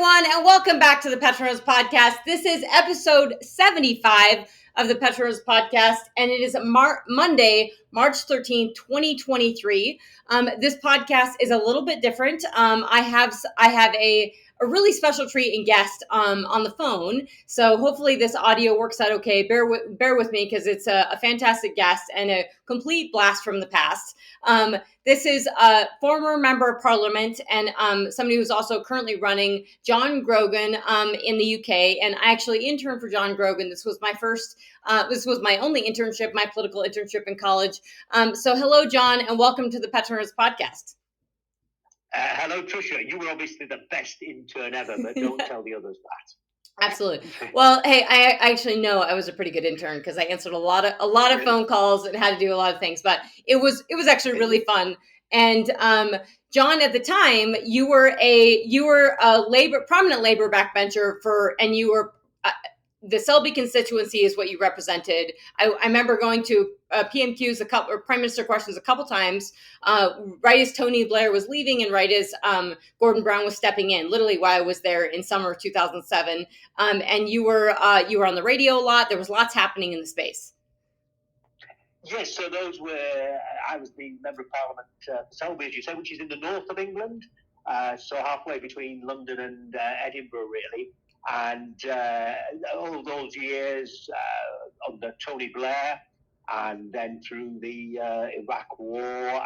everyone, and welcome back to the PetroNerds podcast. This is episode 75 of the PetroNerds podcast, and it is Monday, March 13th, 2023. This podcast is a little bit different. I have a really special treat and guest on the phone, so hopefully this audio works out okay. Bear with me because it's a fantastic guest and a complete blast from the past. This is a former member of parliament and somebody who's also currently running, John Grogan, in the UK. And I actually interned for John Grogan. This was my only internship, my political internship in college. So hello, John, and welcome to the PetroNerds podcast. Hello, Trisha. You were obviously the best intern ever, but don't tell the others that. Absolutely. Well, hey, I actually know I was a pretty good intern because I answered a lot of phone calls and had to do a lot of things, but it was actually really fun. And John, at the time, you were a prominent labor backbencher and you were the Selby constituency is what you represented. I remember going to PMQs or Prime Minister questions a couple times, right as Tony Blair was leaving and right as Gordon Brown was stepping in. Literally, while I was there in summer of 2007, and you were on the radio a lot. There was lots happening in the space. Yes, so I was the Member of Parliament for Selby, as you say, which is in the north of England, so halfway between London and Edinburgh, really. And all those years under Tony Blair, and then through the Iraq War,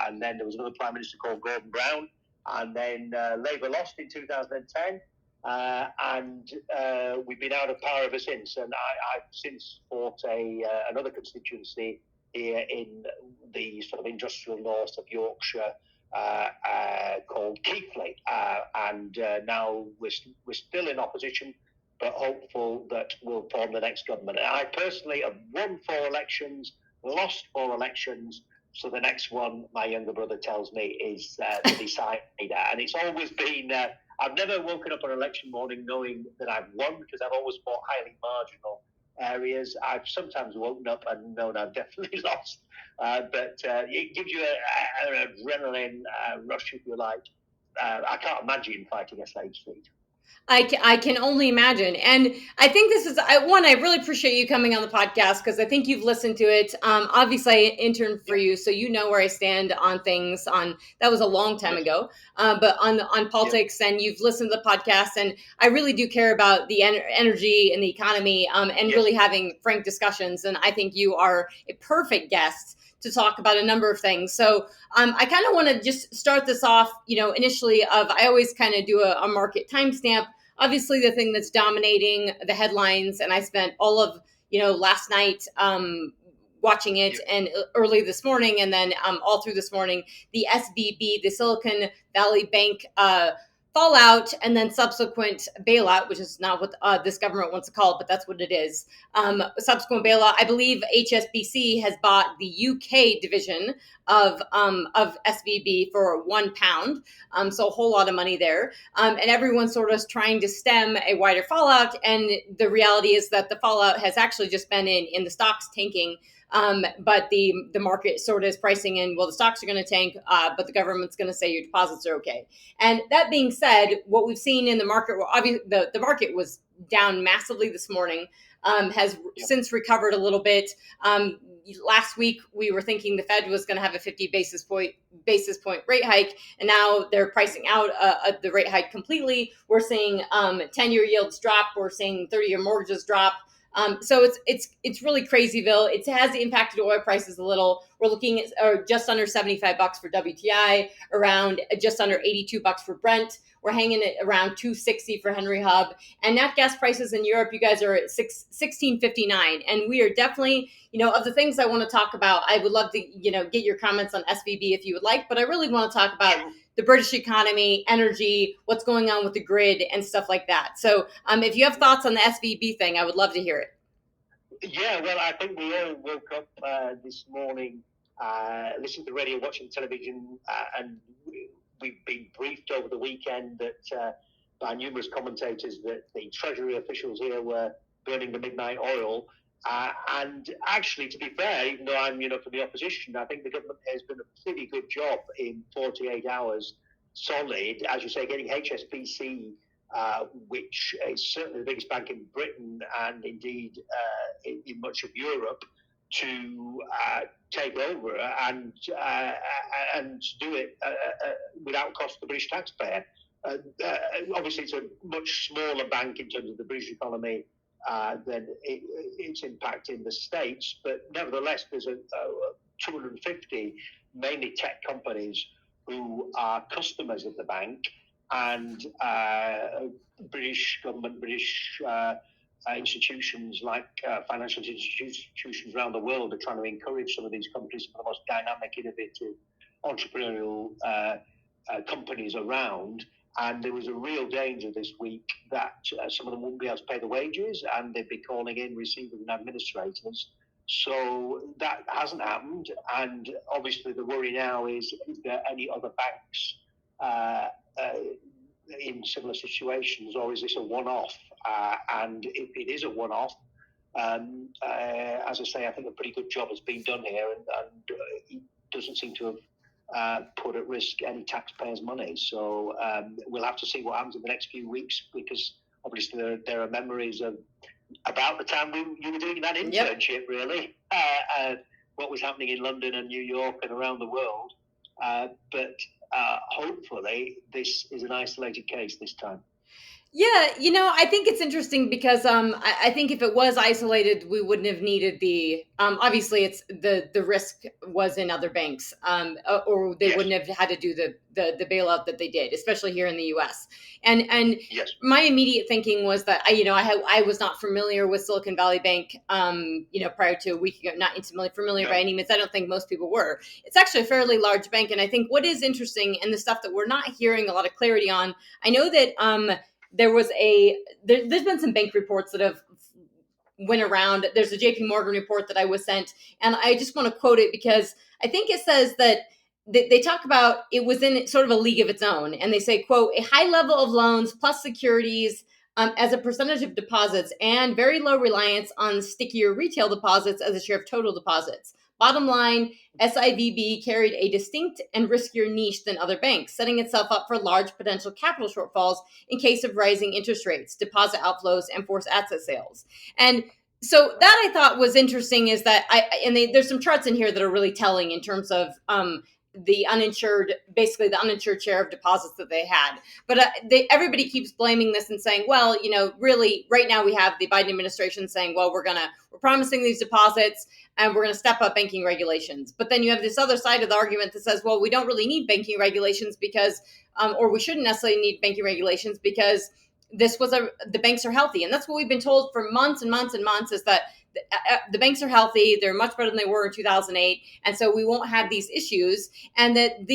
and then there was another Prime Minister called Gordon Brown, and then Labour lost in 2010, and we've been out of power ever since. And I've since fought another constituency here in the sort of industrial north of Yorkshire, called Keighley, and now we're still in opposition, but hopeful that we'll form the next government. And I personally have won 4 elections, lost 4 elections, so the next one, my younger brother tells me, is the decider. And it's always been, I've never woken up on election morning knowing that I've won, because I've always fought highly marginal areas. I've sometimes woken up and known I've definitely lost, but it gives you an adrenaline rush, if you like. I can't imagine fighting a slave street. I can only imagine. And I think this is, I really appreciate you coming on the podcast because I think you've listened to it. Obviously, I interned for you, so you know where I stand on things. That was a long time ago, but on politics, and you've listened to the podcast. And I really do care about the energy and the economy, and really having frank discussions. And I think you are a perfect guest to talk about a number of things. So I kind of want to just start this off, initially I always kind of do a market timestamp. Obviously, the thing that's dominating the headlines, and I spent all of, last night watching it and early this morning, and then all through this morning, the SVB, the Silicon Valley Bank fallout, and then subsequent bailout, which is not what this government wants to call it, but that's what it is. Subsequent bailout, I believe HSBC has bought the UK division of SVB for £1. So a whole lot of money there. And everyone's sort of trying to stem a wider fallout. And the reality is that the fallout has actually just been in the stocks tanking. But the market sort of is pricing in, well, the stocks are going to tank, but the government's going to say your deposits are okay. And that being said, what we've seen in the market, well, obviously the market was down massively this morning, has since recovered a little bit. Last week, we were thinking the Fed was going to have a 50 basis point rate hike, and now they're pricing out the rate hike completely. We're seeing 10-year yields drop. We're seeing 30-year mortgages drop. So it's really crazyville. It has impacted oil prices a little. We're looking at just under $75 for WTI, around just under $82 for Brent. We're hanging at around $2.60 for Henry Hub. And nat gas prices in Europe, you guys are at $16.59. And we are definitely, of the things I want to talk about, I would love to, get your comments on SVB if you would like, but I really want to talk about the British economy, energy, what's going on with the grid and stuff like that. So if you have thoughts on the SVB thing, I would love to hear it. Yeah, well, I think we all woke up this morning, listening to the radio, watching television, and we've been briefed over the weekend that by numerous commentators that the Treasury officials here were burning the midnight oil. And actually, to be fair, even though I'm, from the opposition, I think the government has done a pretty good job in 48 hours solid, as you say, getting HSBC which is certainly the biggest bank in Britain and indeed in much of Europe, to take over and do it without cost to the British taxpayer. Obviously, it's a much smaller bank in terms of the British economy than its impact in the States, but nevertheless, there's 250 mainly tech companies who are customers of the bank, and British government, British institutions like financial institutions around the world are trying to encourage some of these companies, some of the most dynamic, innovative, entrepreneurial companies around. And there was a real danger this week that some of them wouldn't be able to pay the wages, and they'd be calling in receivers and administrators. So that hasn't happened, and obviously the worry now is there any other banks in similar situations, or is this a one-off? And if it is a one-off, as I say, I think a pretty good job has been done here, and it doesn't seem to have put at risk any taxpayers' money. So we'll have to see what happens in the next few weeks, because obviously there are memories of about the time you were doing that internship, really, what was happening in London and New York and around the world. But hopefully this is an isolated case this time. Yeah, I think it's interesting because I think if it was isolated, we wouldn't have needed the obviously it's the risk was in other banks, or they wouldn't have had to do the bailout that they did, especially here in the U.S. And my immediate thinking was that I was not familiar with Silicon Valley Bank prior to a week ago, not intimately familiar by any means. I don't think most people were. It's actually a fairly large bank, and I think what is interesting and the stuff that we're not hearing a lot of clarity on. I know that there's been some bank reports that have went around. There's a JP Morgan report that I was sent, and I just want to quote it because I think it says that they talk about it was in sort of a league of its own, and they say, quote, a high level of loans plus securities as a percentage of deposits and very low reliance on stickier retail deposits as a share of total deposits. Bottom line, SIVB carried a distinct and riskier niche than other banks, setting itself up for large potential capital shortfalls in case of rising interest rates, deposit outflows, and forced asset sales. And so that I thought was interesting is that there's some charts in here that are really telling in terms of the uninsured share of deposits that they had. But everybody keeps blaming this and saying, well, really right now we have the Biden administration saying, well, we're promising these deposits and we're going to step up banking regulations. But then you have this other side of the argument that says, well, we don't really need banking regulations because, or we shouldn't necessarily need banking regulations because the banks are healthy. And that's what we've been told for months and months and months is that the banks are healthy. They're much better than they were in 2008. And so we won't have these issues. And that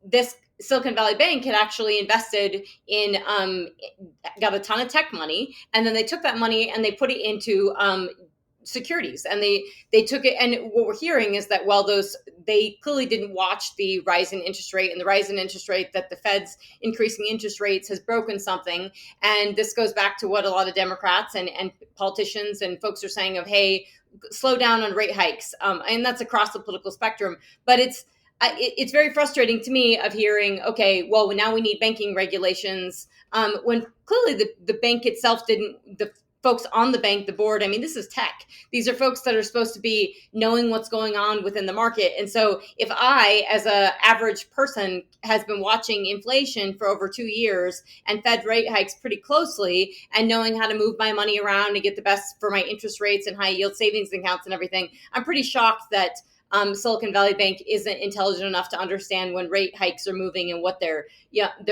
this Silicon Valley Bank had actually invested in, got a ton of tech money. And then they took that money and they put it into securities, and they took it. And what we're hearing is that they clearly didn't watch the rise in interest rate, and the rise in interest rate that the Fed's increasing interest rates has broken something. And this goes back to what a lot of Democrats and politicians and folks are saying of, hey, slow down on rate hikes. And that's across the political spectrum. But it's very frustrating to me of hearing, okay, well, now we need banking regulations, when clearly the bank itself the folks on the bank, the board, this is tech. These are folks that are supposed to be knowing what's going on within the market. And so if I, as a average person, has been watching inflation for over 2 years and Fed rate hikes pretty closely and knowing how to move my money around and get the best for my interest rates and high yield savings accounts and everything, I'm pretty shocked that Silicon Valley Bank isn't intelligent enough to understand when rate hikes are moving and what their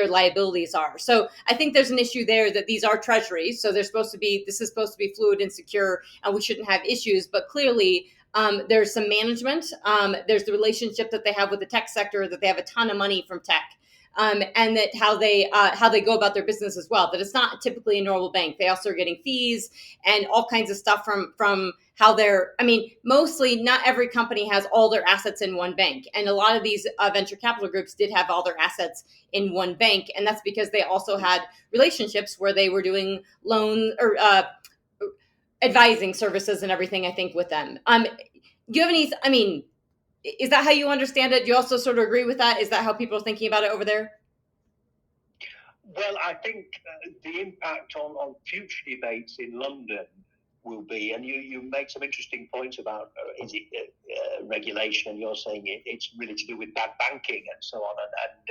liabilities are. So I think there's an issue there that these are treasuries. So this is supposed to be fluid and secure, and we shouldn't have issues. But clearly, there's some management. There's the relationship that they have with the tech sector, that they have a ton of money from tech. And that how they go about their business as well. That it's not typically a normal bank. They also are getting fees and all kinds of stuff from how they're. Mostly not every company has all their assets in one bank, and a lot of these venture capital groups did have all their assets in one bank, and that's because they also had relationships where they were doing loan or advising services and everything. I think with them. Do you have any? Is that how you understand it? Do you also sort of agree with that? Is that how people are thinking about it over there? Well, I think the impact on future debates in London will be, and you make some interesting points about is it regulation, and you're saying it's really to do with bad banking and so on, and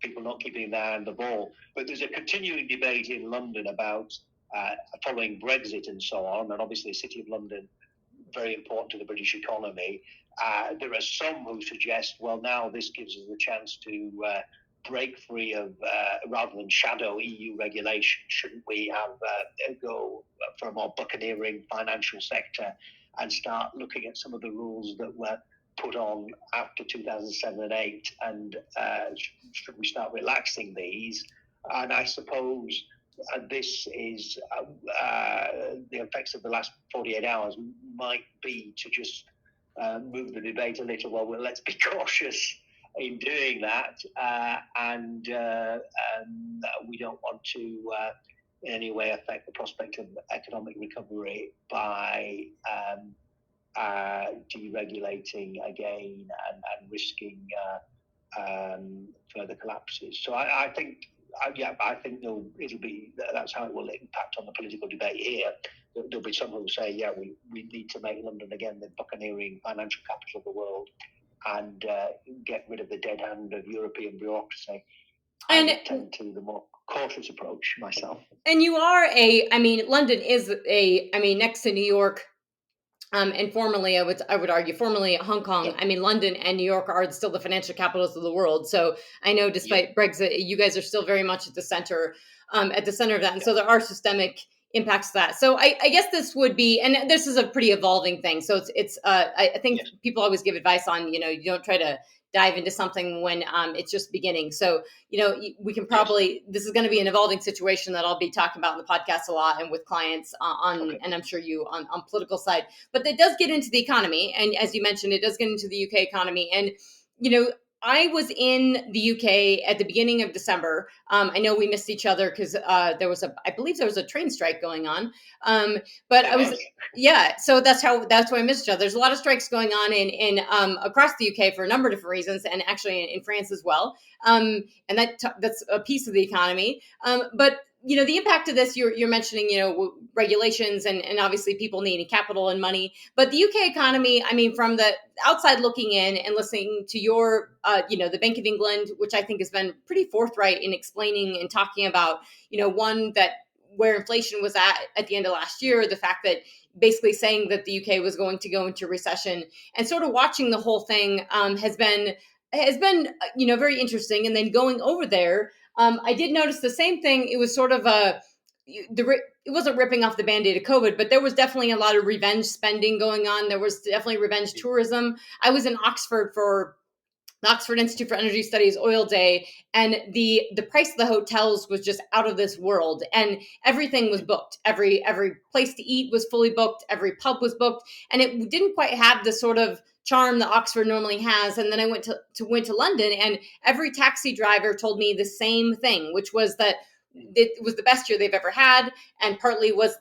people not keeping their eye on the ball. But there's a continuing debate in London about following Brexit and so on, and obviously the City of London, very important to the British economy. There are some who suggest, well, now this gives us a chance to break free of, rather than shadow EU regulation, shouldn't we have go for a more buccaneering financial sector and start looking at some of the rules that were put on after 2007 and 8, and should we start relaxing these? And I suppose this is the effects of the last 48 hours might be to just move the debate a little. Well, let's be cautious in doing that, and we don't want to in any way affect the prospect of economic recovery by deregulating again and risking further collapses. So I think, I think it'll be, that's how it will impact on the political debate here. There'll be some who will say, yeah, we need to make London again the buccaneering financial capital of the world, and get rid of the dead hand of European bureaucracy. And I tend to the more cautious approach myself. And you are London is next to New York, and formerly, I would argue, formerly Hong Kong. Yeah. London and New York are still the financial capitals of the world. So I know, despite Brexit, you guys are still very much at the center of that. And so there are systemic impacts to that. So I guess this would be, and this is a pretty evolving thing. So I think people always give advice on, you don't try to dive into something when it's just beginning. So, we can probably, this is going to be an evolving situation that I'll be talking about in the podcast a lot and with clients and I'm sure you on political side, but it does get into the economy. And as you mentioned, it does get into the UK economy. And, I was in the UK at the beginning of December. I know we missed each other because I believe there was a train strike going on. But I was, so that's why I missed each other. There's a lot of strikes going on in across the UK for a number of different reasons, and actually in France as well. And that's a piece of the economy. But the impact of this, you're mentioning, regulations and obviously people needing capital and money. But the UK economy, from the outside looking in and listening to your, the Bank of England, which I think has been pretty forthright in explaining and talking about, one, that where inflation was at the end of last year, the fact that basically saying that the UK was going to go into recession, and sort of watching the whole thing has been very interesting. And then going over there, I did notice the same thing. It was sort of it wasn't ripping off the Band-Aid of COVID, but there was definitely a lot of revenge spending going on. There was definitely revenge tourism. I was in Oxford for the Oxford Institute for Energy Studies Oil Day, and the price of the hotels was just out of this world, and everything was booked. Every place to eat was fully booked. Every pub was booked, and it didn't quite have the sort of charm that Oxford normally has. And then I went to London, and every taxi driver told me the same thing, which was that it was the best year they've ever had. And partly was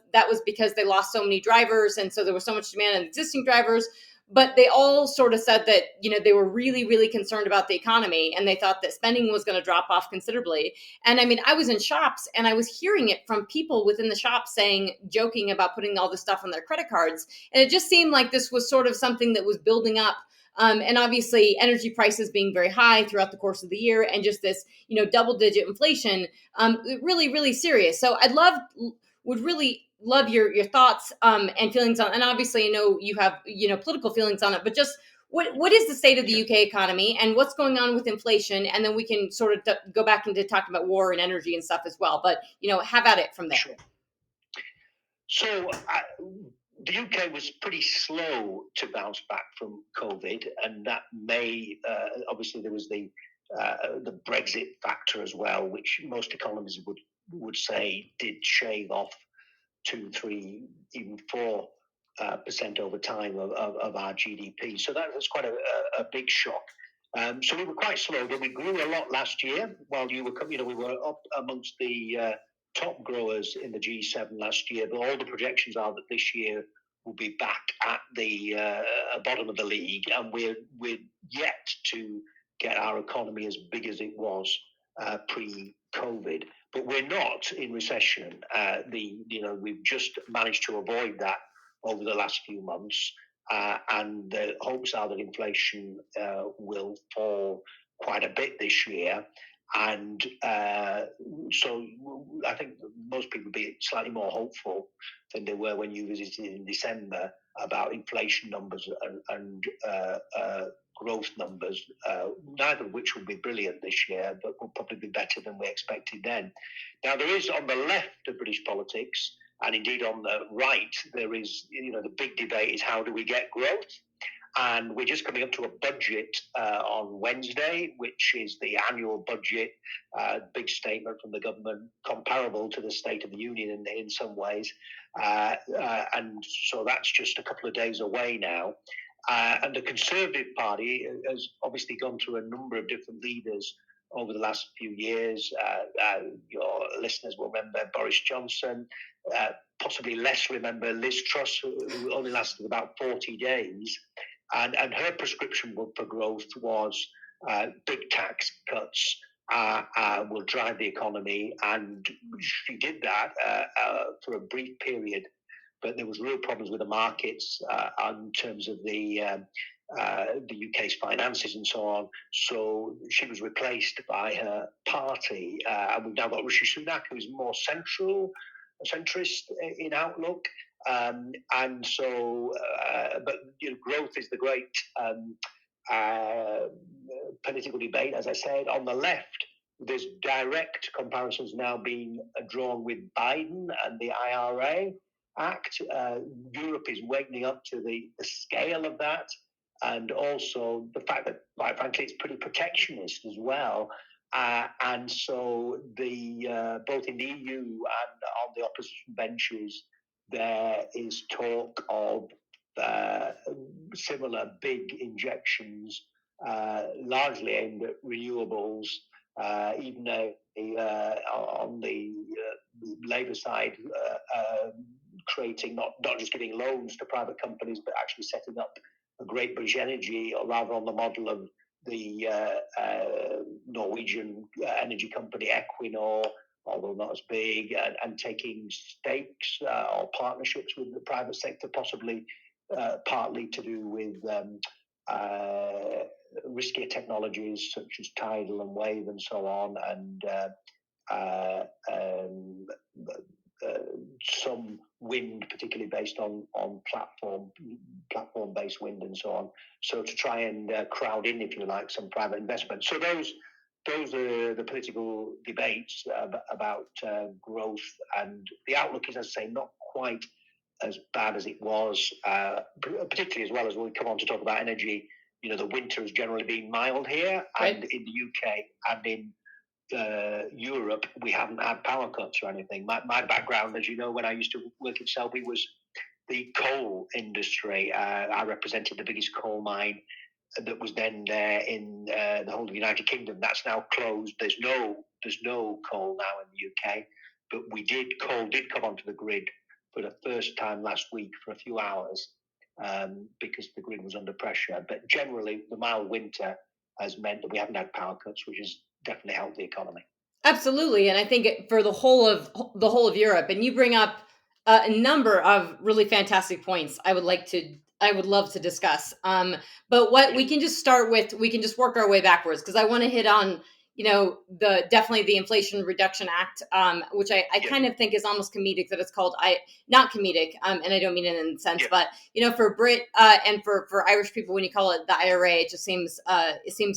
because they lost so many drivers, and so there was so much demand on existing drivers. But they all sort of said that, they were really, really concerned about the economy, and they thought that spending was going to drop off considerably. And I was in shops, and I was hearing it from people within the shop joking about putting all this stuff on their credit cards. And it just seemed like this was sort of something that was building up. And obviously energy prices being very high throughout the course of the year, and just this, double-digit inflation, really, really serious. So would really love your thoughts and feelings on, and obviously I know you have political feelings on it, but just what is the state of the UK economy and what's going on with inflation, and then we can sort of go back into talking about war and energy and stuff as well. But have at it from there. Sure. So the UK was pretty slow to bounce back from COVID, and that may obviously there was the Brexit factor as well, which most economists would say did shave off 2, 3, even 4% over time of our GDP. So that was quite a big shock. So we were quite slow. Then we grew a lot last year. While we were up amongst the top growers in the G7 last year. But all the projections are that this year will be back at the bottom of the league, and we're yet to get our economy as big as it was pre-COVID. But we're not in recession. We've just managed to avoid that over the last few months, and the hopes are that inflation will fall quite a bit this year. And so I think most people will be slightly more hopeful than they were when you visited in December about inflation numbers and growth numbers, neither of which will be brilliant this year, but will probably be better than we expected then. Now, there is on the left of British politics, and indeed on the right, there is, the big debate is how do we get growth? And we're just coming up to a budget on Wednesday, which is the annual budget, big statement from the government, comparable to the State of the Union in some ways. And so that's just a couple of days away now. And the Conservative Party has obviously gone through a number of different leaders over the last few years. Your listeners will remember Boris Johnson, possibly less remember Liz Truss, who only lasted about 40 days. And her prescription for growth was big tax cuts will drive the economy. And she did that for a brief period. But there was real problems with the markets in terms of the UK's finances and so on. So she was replaced by her party. And we've now got Rishi Sunak, who is more centrist in outlook. And so, but growth is the great political debate, as I said. On the left, there's direct comparisons now being drawn with Biden and the IRA Act. Europe is waking up to the scale of that, and also the fact that, quite frankly, it's pretty protectionist as well. And so both in the EU and on the opposition benches, there is talk of similar big injections, largely aimed at renewables, even though on the Labour side, creating not just giving loans to private companies, but actually setting up a great British Energy, or rather on the model of the Norwegian energy company Equinor, although not as big, and taking stakes or partnerships with the private sector, possibly partly to do with riskier technologies such as tidal and wave and so on, and some wind, particularly based on platform-based wind and so on. So to try and crowd in, if you like, some private investment. So those are the political debates about growth, and the outlook is, as I say, not quite as bad as it was, particularly as well as when we come on to talk about energy. The winter has generally been mild here, right. And in the UK and in Europe, we haven't had power cuts or anything. My background, as you know, when I used to work in Selby, was the coal industry. I represented the biggest coal mine that was then there in the whole of the United Kingdom. That's now closed. There's no coal now in the UK, but coal did come onto the grid for the first time last week for a few hours because the grid was under pressure. But generally, the mild winter has meant that we haven't had power cuts, which has definitely helped the economy. Absolutely, and I think for the whole of Europe, and you bring up a number of really fantastic points. I would love to discuss. But what we can just start with, we can just work our way backwards, because I want to hit on definitely the Inflation Reduction Act, which I kind of think is almost comedic that it's called not comedic, and I don't mean it in the sense, but for Brit and for Irish people, when you call it the IRA, it just seems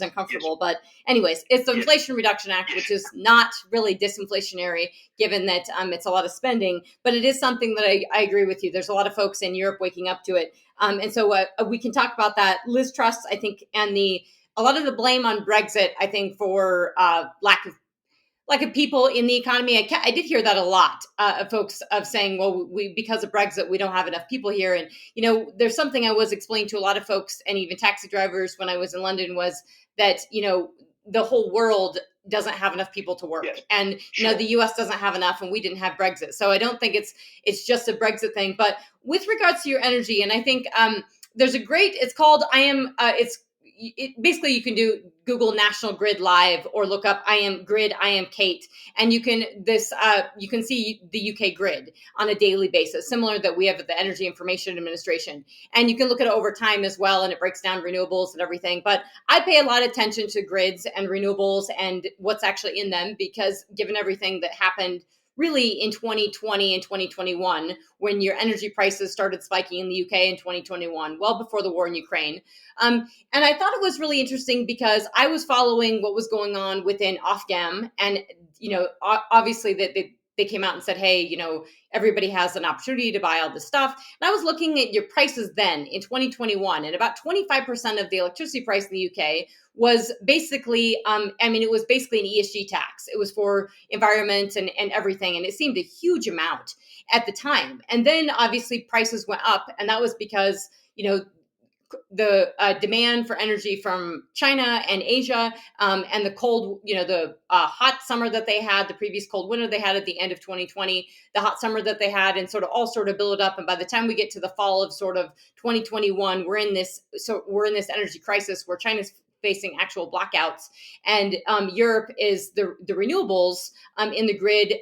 uncomfortable. But anyways, it's the Inflation Reduction Act, which is not really disinflationary, given that it's a lot of spending, but it is something that I agree with you. There's a lot of folks in Europe waking up to it, and so we can talk about that. Liz Truss, I think, and a lot of the blame on Brexit, I think, for lack of people in the economy. I did hear that a lot of folks of saying, well, because of Brexit, we don't have enough people here. And, there's something I was explaining to a lot of folks, and even taxi drivers when I was in London, was that, the whole world doesn't have enough people to work. Yes. And, the US doesn't have enough, and we didn't have Brexit. So I don't think it's just a Brexit thing. But with regards to your energy, and I think there's it's called, basically you can do Google National Grid Live or look up I am Grid, I am Kate, and you can see the UK grid on a daily basis, similar that we have at the Energy Information Administration, and you can look at it over time as well, and it breaks down renewables and everything. But I pay a lot of attention to grids and renewables and what's actually in them, because given everything that happened really in 2020 and 2021, when your energy prices started spiking in the UK in 2021, well before the war in Ukraine. And I thought it was really interesting because I was following what was going on within Ofgem, and obviously that they came out and said, hey, everybody has an opportunity to buy all this stuff. And I was looking at your prices then in 2021, and about 25% of the electricity price in the UK was basically, it was basically an ESG tax. It was for environment and everything. And it seemed a huge amount at the time. And then obviously prices went up. And that was because, the demand for energy from China and Asia, and the cold, the hot summer that they had, the previous cold winter they had at the end of 2020, the hot summer that they had, and sort of build up. And by the time we get to the fall of sort of 2021, we're in this energy crisis where China's facing actual blackouts, and Europe is the renewables in the grid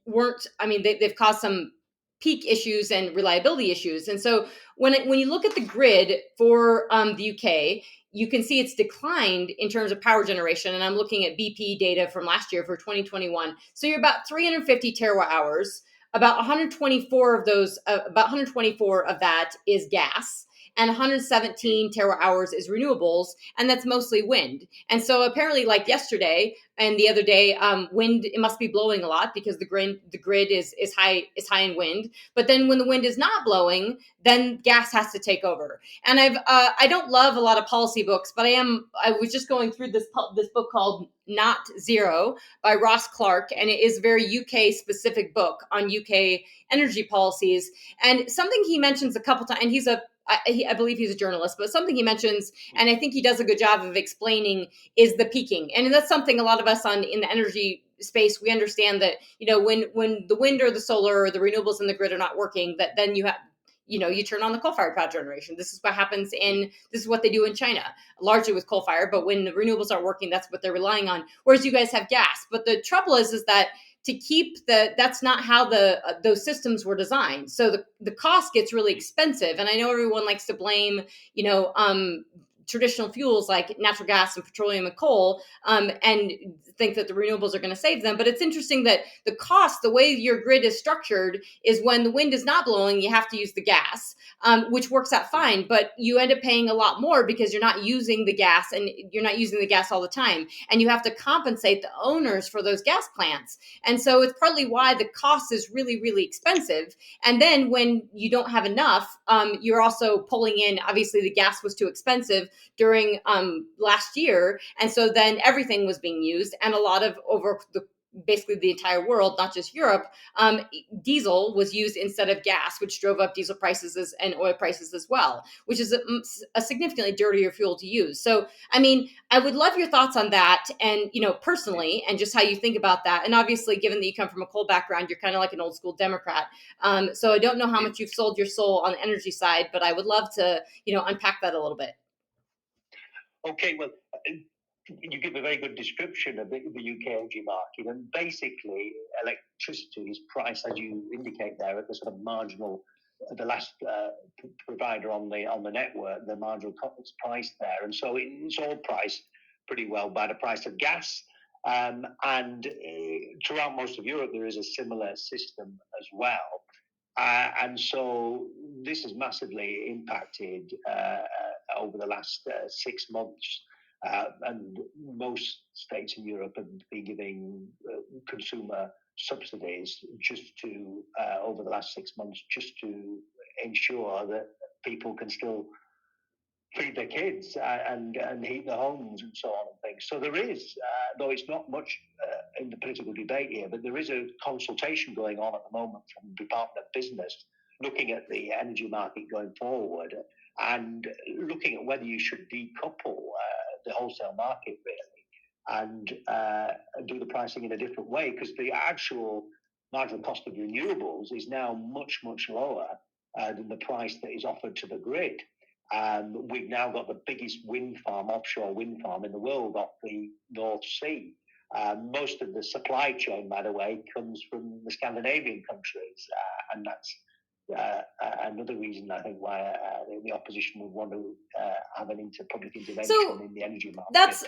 they've caused some peak issues and reliability issues. And so when you look at the grid for the UK, you can see it's declined in terms of power generation. And I'm looking at BP data from last year for 2021. So you're about 350 terawatt hours. About 124 of those, about 124 of that is gas, and 117 terawatt hours is renewables, and that's mostly wind. And so apparently, like yesterday and the other day, wind, it must be blowing a lot because the grid is high in wind. But then when the wind is not blowing, then gas has to take over. And I don't love a lot of policy books, but I was just going through this book called Not Zero by Ross Clark, and it is a very UK specific book on UK energy policies. And something he mentions a couple times, and I believe he's a journalist, but something he mentions, and I think he does a good job of explaining, is the peaking. And that's something a lot of us in the energy space, we understand that, when the wind or the solar or the renewables in the grid are not working, that then you have, you turn on the coal-fired power generation. This is what they do in China, largely with coal-fired, but when the renewables aren't working, that's what they're relying on. Whereas you guys have gas. But the trouble is that to keep that's not how those systems were designed. So the cost gets really expensive. And I know everyone likes to blame, traditional fuels like natural gas and petroleum and coal, and think that the renewables are going to save them. But it's interesting that the way your grid is structured, is when the wind is not blowing, you have to use the gas, which works out fine. But you end up paying a lot more because you're not using the gas, and you're not using the gas all the time. And you have to compensate the owners for those gas plants. And so it's partly why the cost is really, really expensive. And then when you don't have enough, you're also pulling in, obviously the gas was too expensive during last year. And so then everything was being used, and a lot of basically the entire world, not just Europe, diesel was used instead of gas, which drove up diesel prices and oil prices as well, which is a significantly dirtier fuel to use. So, I would love your thoughts on that, and, personally, and just how you think about that. And obviously, given that you come from a coal background, you're kind of like an old school Democrat. So I don't know how much you've sold your soul on the energy side, but I would love to, unpack that a little bit. Okay, well, you give a very good description of the UK energy market, and basically electricity is priced, as you indicate there, at the sort of marginal, the last provider on the network, the marginal cost price there, and so it's all priced pretty well by the price of gas. And throughout most of Europe, there is a similar system as well. And so this has massively impacted over the last 6 months. And most states in Europe have been giving consumer subsidies just to, over the last 6 months, just to ensure that people can still feed their kids and heat their homes and so on and things. So there is, though it's not much in the political debate here, but there is a consultation going on at the moment from the Department of Business, looking at the energy market going forward and looking at whether you should decouple the wholesale market really and do the pricing in a different way, because the actual marginal cost of renewables is now much, much lower than the price that is offered to the grid. We've now got the biggest offshore wind farm in the world off the North Sea. Most of the supply chain, by the way, comes from the Scandinavian countries, and that's another reason I think why the opposition would want to have an public intervention in the energy market. That's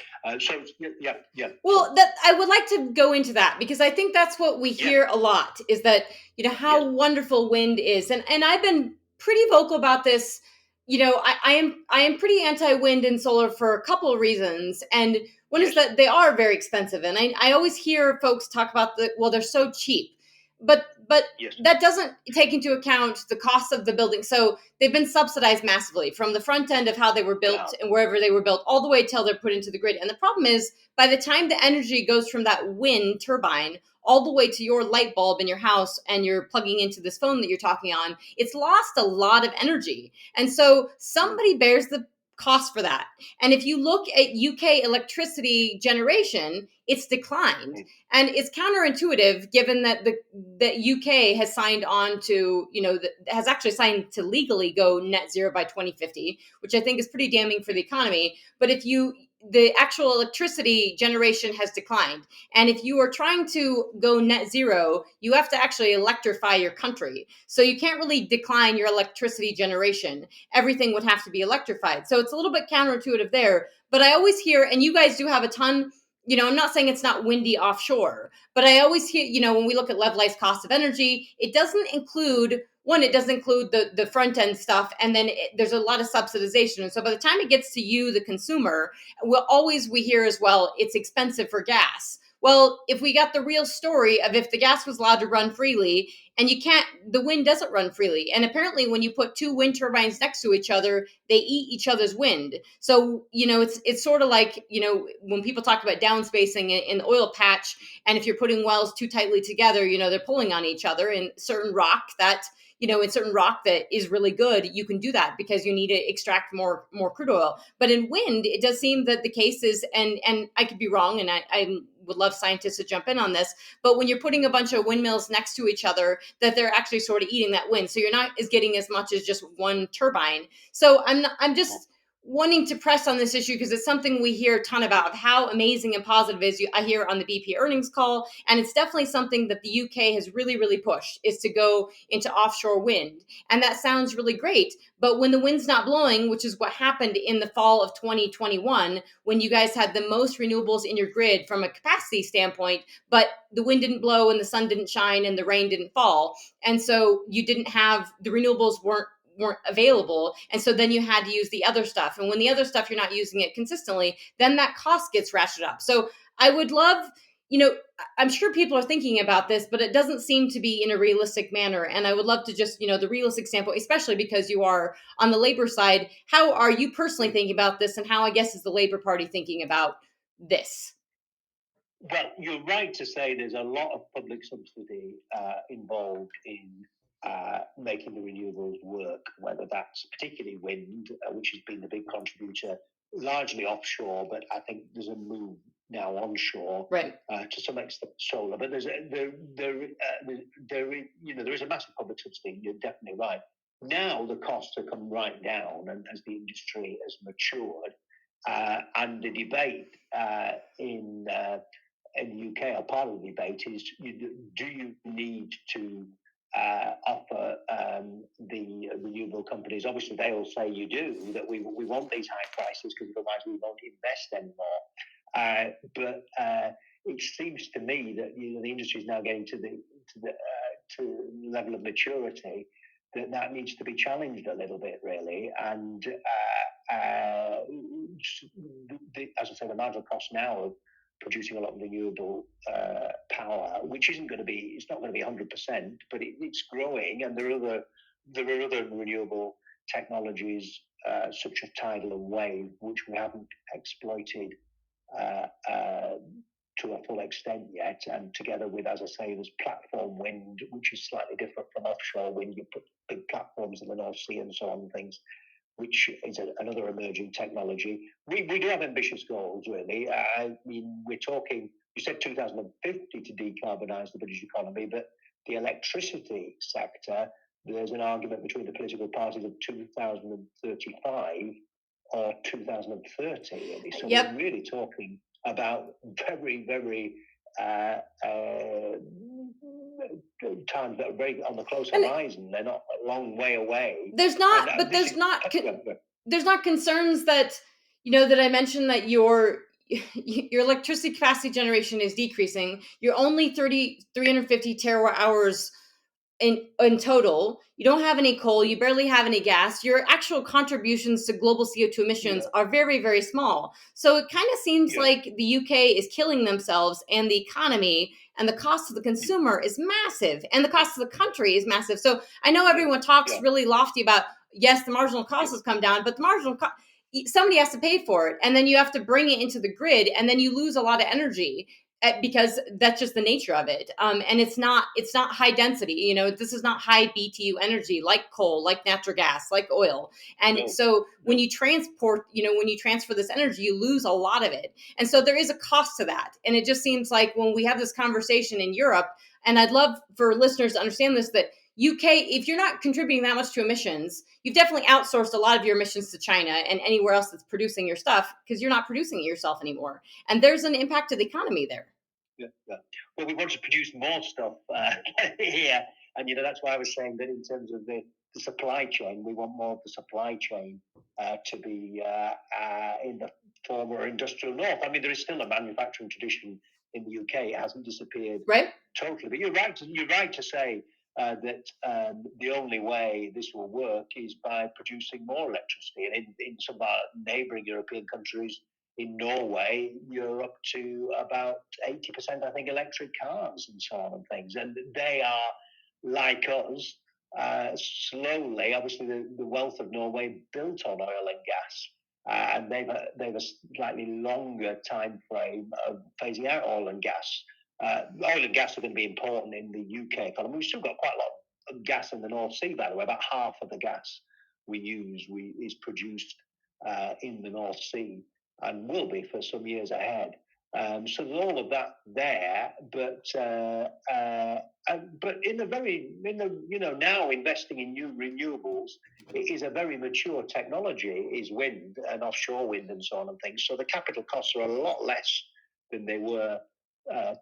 yeah. Well, that I would like to go into that, because I think that's what we hear a lot, is that, how wonderful wind is. And I've been pretty vocal about this. I am pretty anti-wind and solar for a couple of reasons. And one is that they are very expensive. And I always hear folks talk about they're so cheap. But that doesn't take into account the cost of the building. So they've been subsidized massively from the front end of how they were built and wherever they were built, all the way till they're put into the grid. And the problem is, by the time the energy goes from that wind turbine all the way to your light bulb in your house and you're plugging into this phone that you're talking on, it's lost a lot of energy. And so somebody bears the cost for that. And if you look at UK electricity generation, it's declined. And it's counterintuitive, given that the UK has signed on to, has actually signed to legally go net zero by 2050, which I think is pretty damning for the economy. But the actual electricity generation has declined. And if you are trying to go net zero, you have to actually electrify your country. So you can't really decline your electricity generation. Everything would have to be electrified. So it's a little bit counterintuitive there. But I always hear, and you guys do have a ton, I'm not saying it's not windy offshore, but I always hear, when we look at levelized cost of energy, it doesn't include the front end stuff, and then there's a lot of subsidization. And so by the time it gets to you, the consumer, we hear as well, it's expensive for gas. Well, if we got the real story of if the gas was allowed to run freely, and the wind doesn't run freely. And apparently when you put two wind turbines next to each other, they eat each other's wind. So, it's sort of like, when people talk about downspacing in the oil patch, and if you're putting wells too tightly together, they're pulling on each other. In certain rock that is really good, you can do that because you need to extract more crude oil. But in wind, it does seem that the case is, and I could be wrong, and I would love scientists to jump in on this, but when you're putting a bunch of windmills next to each other, that they're actually sort of eating that wind. So you're not getting as much as just one turbine. So I'm just wanting to press on this issue because it's something we hear a ton about, of how amazing and positive it is. I hear on the BP earnings call, and it's definitely something that the UK has really, really pushed, is to go into offshore wind. And that sounds really great. But when the wind's not blowing, which is what happened in the fall of 2021, when you guys had the most renewables in your grid from a capacity standpoint, but the wind didn't blow and the sun didn't shine and the rain didn't fall. And so you didn't have, the renewables weren't available. And so then you had to use the other stuff. And when the other stuff, you're not using it consistently, then that cost gets ratcheted up. So I would love, I'm sure people are thinking about this, but it doesn't seem to be in a realistic manner. And I would love to just, the realistic standpoint, especially because you are on the labor side. How are you personally thinking about this? And how, I guess, is the Labor Party thinking about this? Well, you're right to say there's a lot of public subsidy involved in making the renewables work, whether that's particularly wind, which has been the big contributor, largely offshore, but I think there's a move now onshore, right, to some extent solar. But there is a massive public subsidy. You're definitely right. Now the costs have come right down, and as the industry has matured, and the debate in the UK, or part of the debate, is do you need to offer the renewable companies? Obviously, they all say you do, that we want these high prices because otherwise we won't invest anymore. But it seems to me that the industry is now getting to the level of maturity that needs to be challenged a little bit, really. And as I say, the marginal cost now of producing a lot of renewable power, which isn't going to be, it's not going to be 100%, but it's growing, and there are other renewable technologies such as tidal and wave, which we haven't exploited to a full extent yet. And together with, as I say, there's platform wind, which is slightly different from offshore wind. You put big platforms in the North Sea and so on, things, which is another emerging technology. We do have ambitious goals, really. I mean, we're talking, you said 2050 to decarbonise the British economy, but the electricity sector there's an argument between the political parties of 2035 or 2030, really. So Yep. we're really talking about very, very times that are very on the close horizon. They're not a long way away. There's not, but there's not concerns that, that I mentioned that your electricity capacity generation is decreasing. You're only 350 terawatt hours in total. You don't have any coal, you barely have any gas. Your actual contributions to global CO2 emissions are very, very small. So it kind of seems like the UK is killing themselves, and the economy and the cost of the consumer is massive, and the cost of the country is massive. So I know everyone talks really lofty about, yes, the marginal cost has come down, but the marginal cost, somebody has to pay for it, and then you have to bring it into the grid, and then you lose a lot of energy because that's just the nature of it. And it's not high density. This is not high BTU energy like coal, like natural gas, like oil. And so when you transport, when you transfer this energy, you lose a lot of it. And so there is a cost to that. And it just seems like when we have this conversation in Europe, and I'd love for listeners to understand this, that UK, if you're not contributing that much to emissions, you've definitely outsourced a lot of your emissions to China and anywhere else that's producing your stuff, because you're not producing it yourself anymore. And there's an impact to the economy there. Well, we want to produce more stuff here. And, that's why I was saying that in terms of the supply chain, we want more of the supply chain to be in the former industrial north. I mean, there is still a manufacturing tradition in the UK. It hasn't disappeared totally. But you're right to say that the only way this will work is by producing more electricity. And in some of our neighbouring European countries, in Norway, you're up to about 80%, I think, electric cars and so on and things. And they are, like us, slowly, obviously, the wealth of Norway built on oil and gas. And they've a slightly longer time frame of phasing out oil and gas. Oil and gas are going to be important in the UK economy. We've still got quite a lot of gas in the North Sea, by the way. About half of the gas we use is produced in the North Sea, and will be for some years ahead. So there's all of that there, but now investing in new renewables is a very mature technology. Is wind and offshore wind and so on and things. So the capital costs are a lot less than they were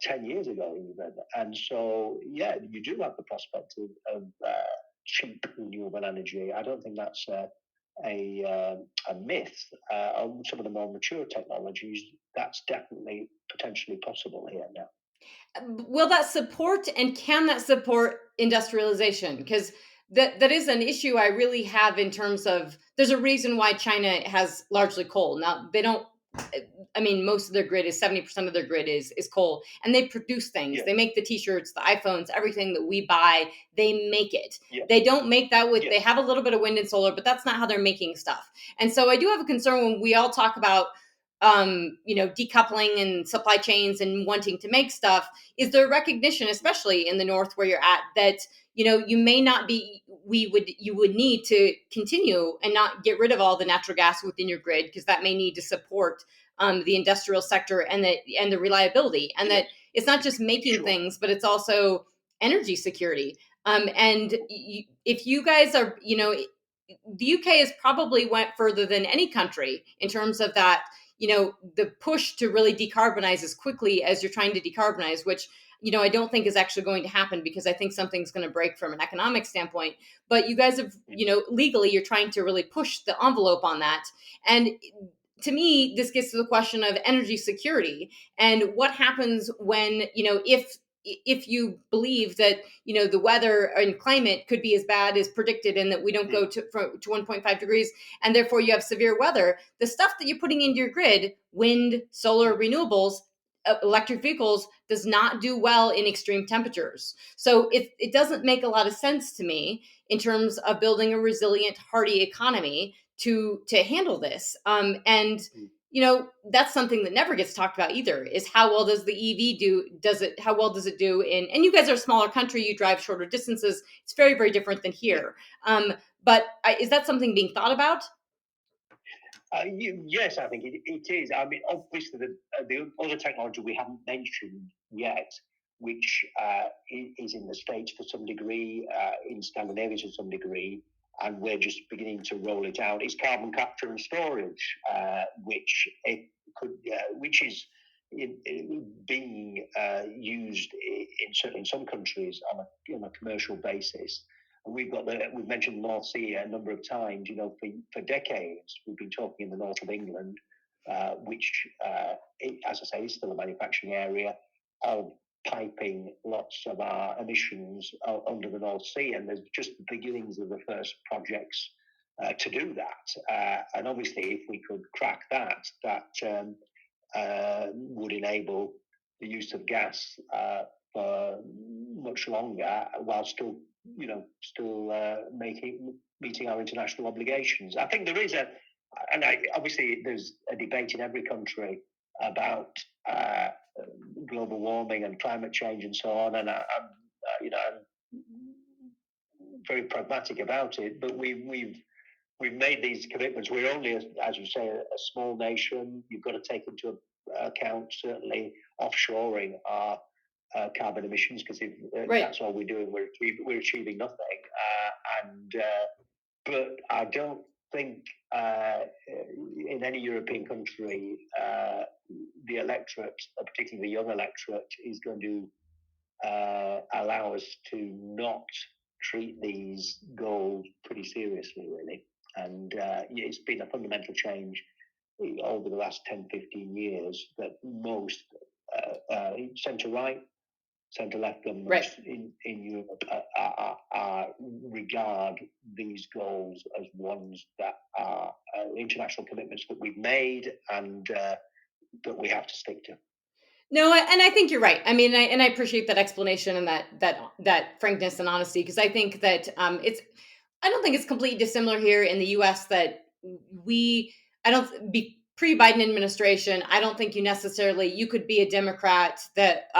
10 years ago even. And so you do have the prospect of cheap renewable energy. I don't think that's a myth. On some of the more mature technologies, that's definitely potentially possible here now. Will that support, and can that support industrialization? Because that is an issue I really have in terms of, there's a reason why China has largely coal. Now, they don't, I mean, most of their grid is 70% of their grid is coal, and they produce things. They make the t-shirts, the iPhones, everything that we buy, they make it. They don't make that with, they have a little bit of wind and solar, but that's not how they're making stuff. And so I do have a concern when we all talk about, decoupling and supply chains and wanting to make stuff. Is there recognition, especially in the North where you're at, that, you may not be, you would need to continue and not get rid of all the natural gas within your grid, because that may need to support the industrial sector and the reliability, and that it's not just making things, but it's also energy security. And if you guys are, the UK has probably went further than any country in terms of that, the push to really decarbonize as quickly as you're trying to decarbonize, which, I don't think is actually going to happen, because I think something's going to break from an economic standpoint. But you guys have, legally, you're trying to really push the envelope on that. And to me, this gets to the question of energy security and what happens when, if you believe that, the weather and climate could be as bad as predicted, and that we don't go to 1.5 degrees, and therefore you have severe weather, the stuff that you're putting into your grid, wind, solar, renewables, electric vehicles, does not do well in extreme temperatures. So it doesn't make a lot of sense to me in terms of building a resilient, hardy economy to handle this. And that's something that never gets talked about either, is how well does the EV do? How well does it do and you guys are a smaller country, you drive shorter distances. It's very, very different than here. But is that something being thought about? Yes, I think it is. I mean, obviously, the other technology we haven't mentioned yet which is in the States to some degree, in Scandinavia to some degree, and we're just beginning to roll it out, is carbon capture and storage, which is being used certainly in some countries on a commercial basis. And we've mentioned the North Sea a number of times. For decades we've been talking in the north of England, which, as I say, is still a manufacturing area, of piping lots of our emissions under the North Sea, and there's just the beginnings of the first projects to do that. And obviously, if we could crack that would enable the use of gas for much longer, while still meeting our international obligations. I think there is obviously there's a debate in every country about global warming and climate change and so on, and I'm very pragmatic about it. But we've made these commitments. We're only, as you say, a small nation. You've got to take into account certainly offshoring our carbon emissions, because if that's all we're doing, we're achieving nothing. But I don't think in any European country the electorate, particularly the young electorate, is going to allow us to not treat these goals pretty seriously, really. And it's been a fundamental change over the last 10, 15 years that most centre-right, centre-left governments in Europe regard these goals as ones that are international commitments that we've made and that we have to stick to. No, and I think you're right. I mean, I appreciate that explanation and that frankness and honesty, because I think that I don't think it's completely dissimilar here in the U.S. that pre-Biden administration, I don't think you could be a Democrat that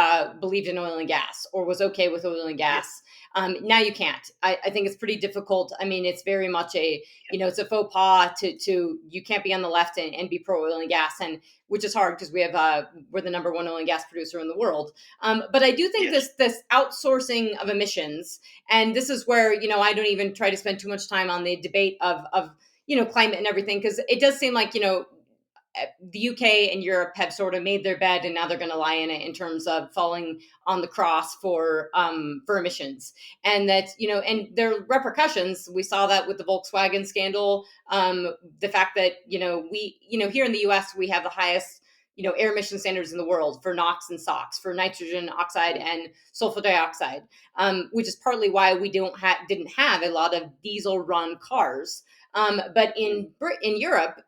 believed in oil and gas or was okay with oil and gas. Now you can't. I think it's pretty difficult. I mean, it's very much it's a faux pas to you can't be on the left and be pro oil and gas, and which is hard because we're the number one oil and gas producer in the world. But I do think this outsourcing of emissions, and this is where I don't even try to spend too much time on the debate of climate and everything, because it does seem like the UK and Europe have sort of made their bed, and now they're going to lie in it in terms of falling on the cross for emissions, and that and there are repercussions. We saw that with the Volkswagen scandal. The fact that we here in the US we have the highest air emission standards in the world for NOx and SOx, for nitrogen oxide and sulfur dioxide, which is partly why we didn't have a lot of diesel run cars. But in Europe,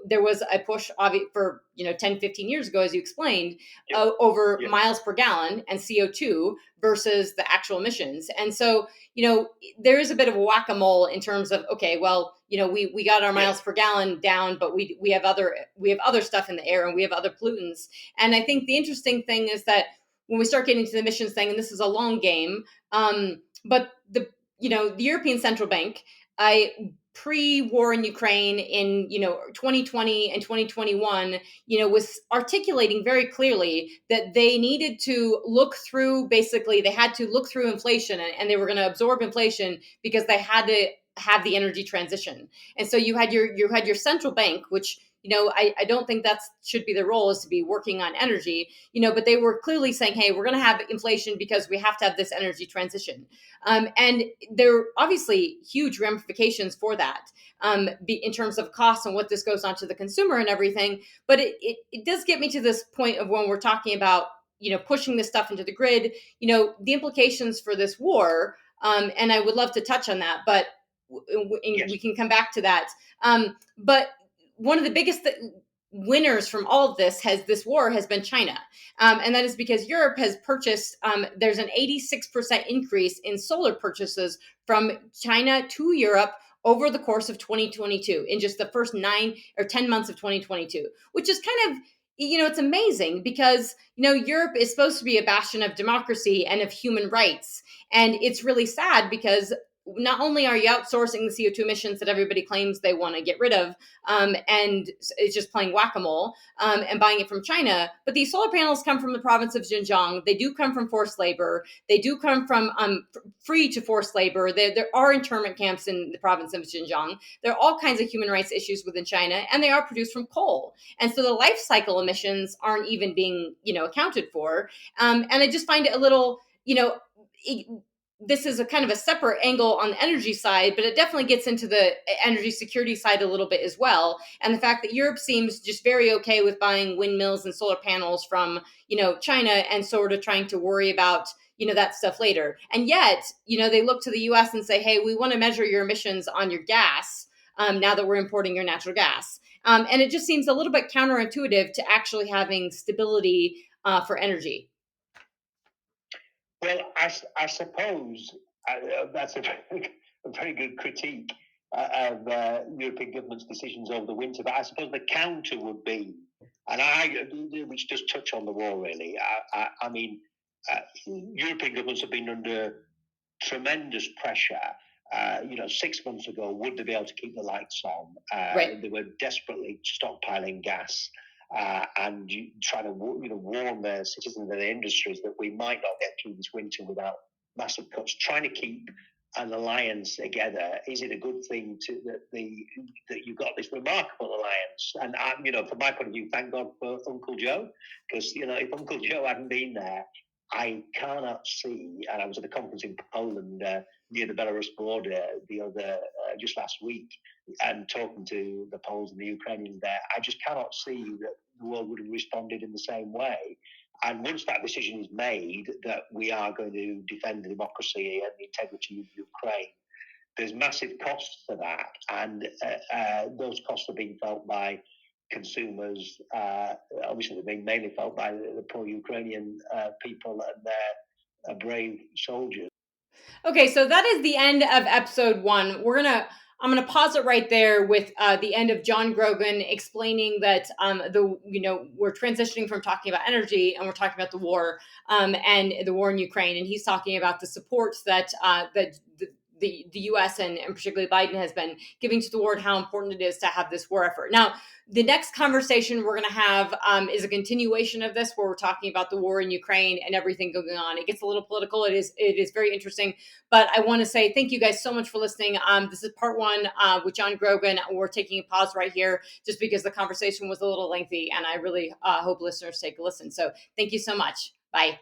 there was a push for 10, 15 years ago, as you explained, over miles per gallon and CO2 versus the actual emissions. And so, there is a bit of a whack-a-mole in terms of, okay, well, we got our miles per gallon down, but we have other stuff in the air, and we have other pollutants. And I think the interesting thing is that when we start getting to the emissions thing, and this is a long game, but the European Central Bank, pre-war in Ukraine in 2020 and 2021 was articulating very clearly that they needed to look through, basically they had to look through inflation, and they were going to absorb inflation because they had to have the energy transition. And so you had your central bank, which I don't think that should be their role, is to be working on energy, but they were clearly saying, hey, we're going to have inflation because we have to have this energy transition. And there are obviously huge ramifications for that in terms of costs and what this goes on to the consumer and everything. But it does get me to this point of when we're talking about, pushing this stuff into the grid, the implications for this war. And I would love to touch on that, but we can come back to that. But one of the biggest winners from all of this war has been China. And that is because Europe has purchased, there's an 86% increase in solar purchases from China to Europe over the course of 2022, in just the first 9 or 10 months of 2022, which is kind of, it's amazing because, Europe is supposed to be a bastion of democracy and of human rights. And it's really sad because not only are you outsourcing the CO2 emissions that everybody claims they want to get rid of, and it's just playing whack-a-mole, and buying it from China, but these solar panels come from the province of Xinjiang. They do come from forced labor. They do come from free to forced labor. There are internment camps in the province of Xinjiang. There are all kinds of human rights issues within China, and they are produced from coal. And so the life cycle emissions aren't even being, accounted for. And I just find it a little, this is a kind of a separate angle on the energy side, but it definitely gets into the energy security side a little bit as well. And the fact that Europe seems just very okay with buying windmills and solar panels from, China, and sort of trying to worry about, that stuff later. And yet, they look to the US and say, hey, we want to measure your emissions on your gas, now that we're importing your natural gas. And it just seems a little bit counterintuitive to actually having stability for energy. Well, I suppose that's a very good critique of European government's decisions over the winter. But I suppose the counter would be, which does touch on the war really. I mean, European governments have been under tremendous pressure. 6 months ago, would they be able to keep the lights on? Right. They were desperately stockpiling gas. And trying to warn the citizens of the industries that we might not get through this winter without massive cuts. Trying to keep an alliance together. Is it a good thing that you've got this remarkable alliance? And from my point of view, thank God for Uncle Joe, because if Uncle Joe hadn't been there, I cannot see. And I was at a conference in Poland near the Belarus border just last week, and talking to the Poles and the Ukrainians there. I just cannot see that the world would have responded in the same way. And once that decision is made that we are going to defend the democracy and the integrity of Ukraine, there's massive costs for that. And those costs are being felt by consumers. Obviously, they're being mainly felt by the pro-Ukrainian people and their brave soldiers. Okay, so that is the end of episode 1. I'm gonna pause it right there with the end of John Grogan explaining that we're transitioning from talking about energy and we're talking about the war, and the war in Ukraine, and he's talking about the support that the U.S. and particularly Biden has been giving to the war, and how important it is to have this war effort. Now, the next conversation we're going to have is a continuation of this, where we're talking about the war in Ukraine and everything going on. It gets a little political. It is very interesting. But I want to say thank you guys so much for listening. This is part 1 with John Grogan. We're taking a pause right here just because the conversation was a little lengthy, and I really hope listeners take a listen. So thank you so much. Bye.